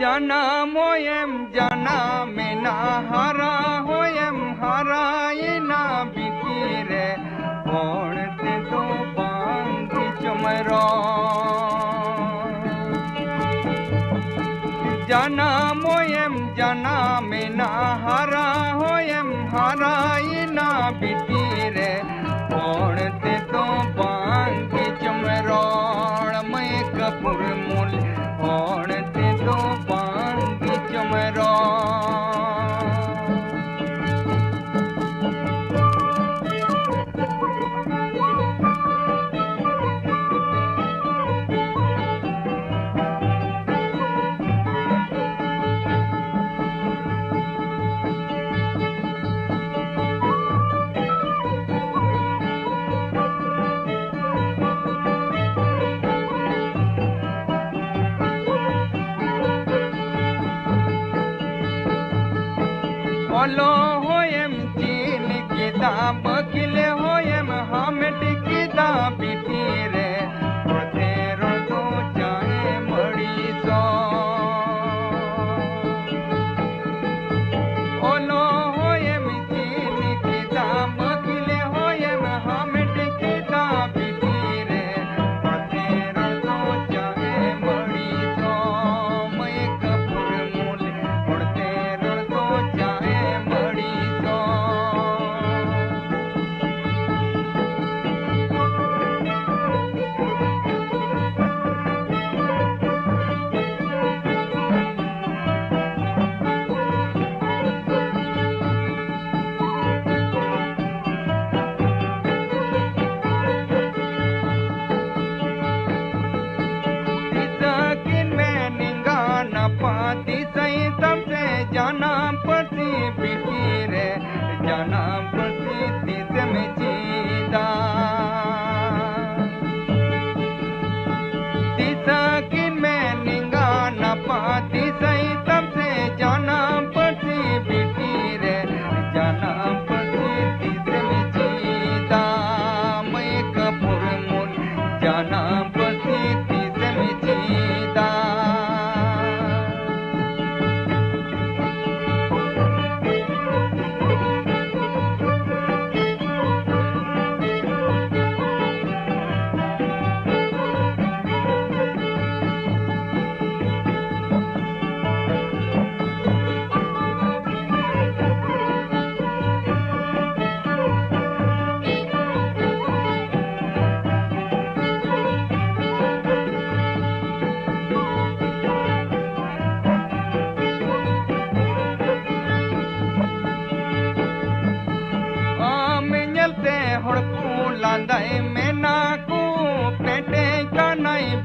जन्म होयम जन्म ना हरा होयम हराए ना बितीरे होणते तो बांगी चमरो जन्म होयम जन्म ना हरा होयम हराए ना बितीरे होणते तो बांगी चमरो मैं कपूर मूल होणते तो बांगी चमरो ओलो होयम चीन किदा बकिले होयम हामिट किदा बिटीरे रोते रोतो चाहे मड़ी सो ओलो होयम चीन किदा बकिले होयम हामिट किदा बिटीरे रोते रोतो चाहे मड़ी सो मैं कपूर मूल रोते रोतो चाहे पाती सही तमसे जाना पड़ती बिटीरे जाना पड़ती तीस में जीदा तीसा किन में निंगा न पाती सही तमसे जाना पड़ती बिटीरे जाना पड़ती तीस में जीदा मैं कपूर मूल जाना पड़ती तीस में जीदा लांदाए में ना को पेटे का नहीं